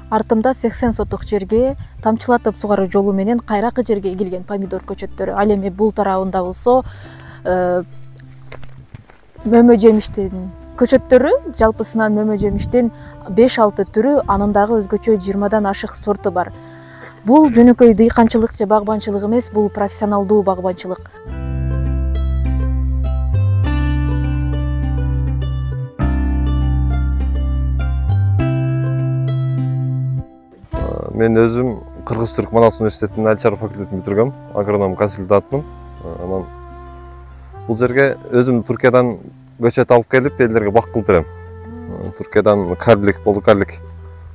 Артымда 80 соток жерге тамчылатып сугаруу жолу менен кайракы жерге эгилген помидор көчөттөрү. Ал эми бул тарабында болсо мөмө жемиштин көчөттөрү, жалпысынан мөмө жемиштин 5-6 түрү, анын дагы өзгөчө 20дан ашык сорту бар. Бул жөнөкөй дыйканчылык же багбанчылык эмес, бул профессионалдуу багбанчылык. Мен өзүм Кыргыз-Түрк Манас университетинин Алчар факультетин бүтүргөм, агроном консультантмын. Анан бул жерге өзүм Түркиядан көчөт алып келип, элдерге бак кылып берем. Түркиядан карлик, полукарлик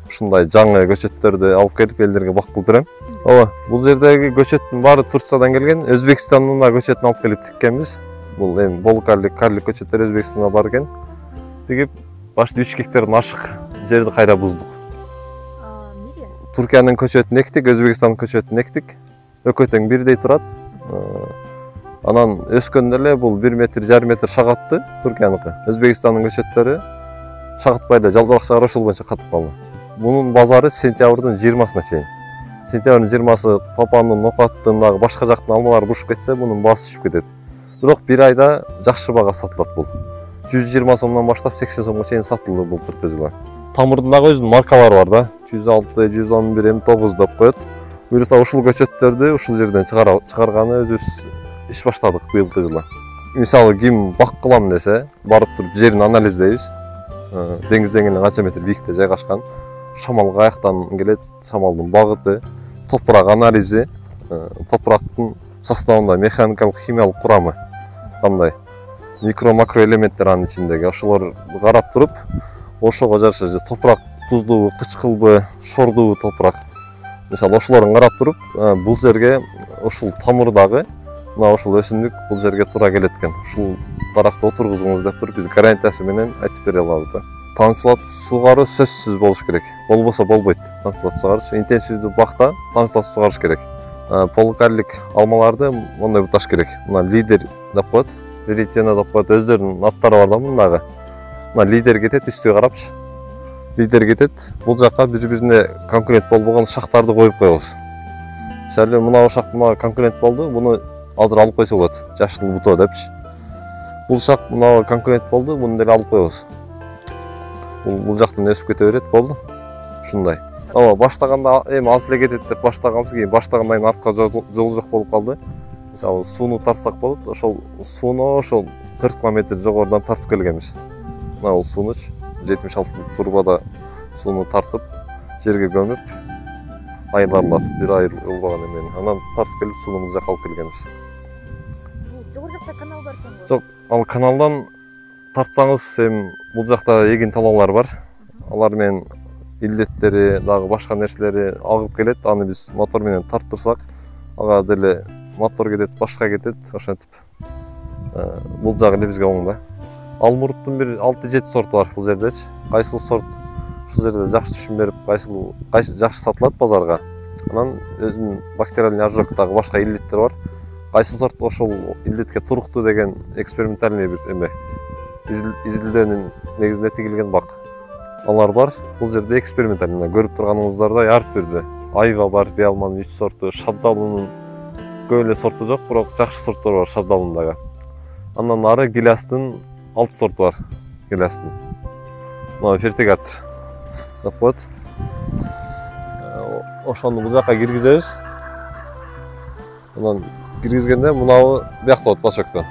ушундай жаңы көчөттөрдү алып келип, элдерге бак кылып берем. Бул жердеги көчөттүн баары Турциядан келген, Өзбекстандан да көчөтүн алып келип тиккенбиз. Бул эми полукарлик, карлик көчөттөр Өзбекстандан бар экен. Тигип, башта 3 гектардан ашык жерди кайра буздук. Түркиянын көчөтүн эктик, Өзбекстандын көчөтүн эктик. Өкөтөң бирдей турат. Анан өскөндө эле бул 1 метр, жарым метр шагатты Түркияныкы. Өзбекстандын көчөттөрү шагатпай эле жалбырак шагар ошол боюнча катып калды. Бунун базары сентябрдын 20-сына чейин. Сентябрдын 20-сы Папанын, Нокаттын дагы башка жактын алмалары бушуп кетсе, бунун баасы түшүп кетет. Бирок 1 айда жакшы бага сатылат бул. 120 сомдон баштап 80 сомго чейин сатылды былтыркы жылы. Тамырдын дагы өзүнүн маркалары бар да. 106, 111, М9 деп коет. Буюрса ушул көчөттөрдү ушул жерден чыгарганы өзүбүз иш баштадык быйылкы жылы. Мисалы ким бак кылам десе, барып туруп жерин анализдейбиз. Деңиз деңгээлинен канча метр бийикте жайгашкан, шамал каяктан келет, шамалдын багыты, топурак анализи, топурактын составында механикалык, химиялык курамы кандай, микро-макро элементтер анын ичиндеги, ошолорду карап туруп, ошого жараша топурак туздуубу, кычкылбы, шордубу топурак. Мисалы ошолорун карап туруп, бул жерге ушул тамырдагы, мына ушул өсүмдүк бул жерге туура келет экен. Ушул даракты отургузуңуз деп туруп, биз гарантиясы менен айтып бере алабыз да. Тамчылатып сугаруу сөзсүз болуш керек. Болбосо болбойт. Тамчылатып сугарыш интенсивдүү бакта тамчылатып сугарыш керек. Полукарлик алмаларды мондай буташ керек. Мына лидер деп коет, веретена деп коет, өздөрүнүн аттары бар да мындагы. Мына лидер кетет, үстүгө карапчы. Лидер кетет, бул жакка бири-бирине конкурент болбогон шактарды коюп коебуз. Мисалы, мына шак мына конкурент болду, буну азыр алып койсо болот. Жашыл буто депчи. Бул шак мына конкурент болду, буну деле алып коебуз. Бул жактан өсүп кете берет, болду. Ушундай. Баштаганда эми аз эле кетет деп баштаганбыз, кийин баштагандан кийин артка жол жок болуп калды. Мисалы, сууну тартсак болот, ошол сууну ошол 4 километр жогорудан тартып келгенбиз. Мына бул суунуч 76 турбада сууну тартып, жерге көмүп, айдарлатып, бир ай болбогон эмени. Анан тартып келип сууну бул жакка алып келгенбиз. Жогору жакта канал бар экен го. Жок, ал каналдан тартсаңыз, эми бул жакта эгин талаалар бар. Алар менен илдеттери, дагы башка нерселери агып келет. Аны биз мотор менен тарттырсак, ага деле мотор кетет, башка кетет, ошентип. Бул жагы эле бизге оң да. Алмурттун бир 6-7 сорту бар бул жердечи. Кайсыл сорт ушул жерде жакшы түшүм берип, кайсы жакшы сатылат базарга. Анан өзүнүн бактериальный ожог дагы башка илдеттер бар. Кайсы сорт ошол илдетке туруктуу деген экспериментальный бир эме изилдөөнүн негизинде тигилген бак. Алар бар. Бул жерде экспериментальный көрүп турганыңыздардай ар түрдүү. Айва бар, биалманын 3 сорту, шабдалынын көп эле сорту жок, бирок жакшы сорттор бар шабдалындагы. Андан ары гилястын 6 сорту бар, гилястын. Мына фертигатор деп коет. Ошону бул жакка киргизебиз. Анан киргизгенде мынабы биякта болот башөктөн.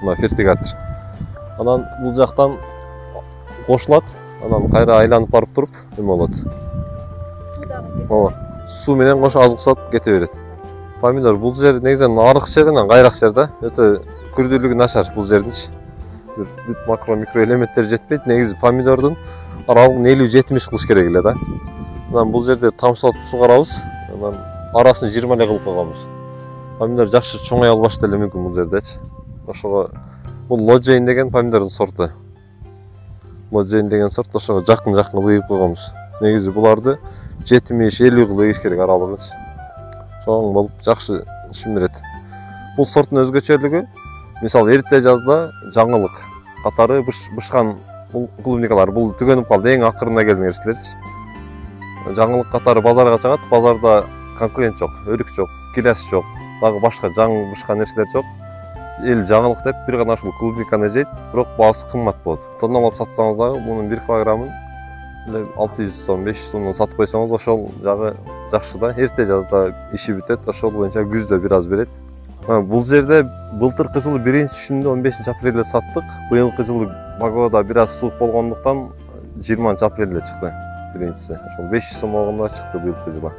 Мына фертигатор. Анан бул жактан кошулат, анан кайра айланып барып туруп, эме болот. Суу менен кошо азык кете берет. Помидор бул жер негизинен арык жер, анан кайрак жер да. Өтө күрдүүлүгү начар бул жердинчи. Бүт макро-микро элементтер жетпейт. Негизи помидордун аралыгын 50-70 кылыш керек эле да. Анан бул жерде тамчылатып сугарабыз. Анан арасын 20 эле кылып койгонбуз. Помидор жакшы чоңой албаш деле мүмкүн бул жердечи. Ошого бул Лоджейн деген помидордун сорту. Лоджейн деген сорт ошого жакын ыйып койгонбуз. Негизи буларды 70-50 кылып эгиш керек аралыгычы. Чоң болуп жакшы түшүм берет. Бул сорттун өзгөчөлүгү, мисалы эрте жазда жаңылык катары бышкан клубникалар бул түгөнүп калды, эң акырында келген нерселерчи. жаңылык катары базарга чыгат. Базарда конкурент жок, өрүк жок, киряс жок, дагы башка жаңы нерселер жок. Эл жаңылык деп бир гана ушул клубниканы жейт, бирок баасы кымбат болот. Тонналап сатсаңыз дагы мунун 1 килограммын 600 сом, 500 сомдон сатып койсоңуз ошол жагы жакшы да. Эрте жазда иши бүтөт, ошол боюнча күздө бир аз берет. Бул жерде былтыркы жылы 1-түшүмдө 15 апрелде саттык. Быйылкы жылы погода бир аз суук болгондуктан 20 апрелде чыкты биринчиси. Ошол 500 сом болгондо чыкты быйылкы жылы.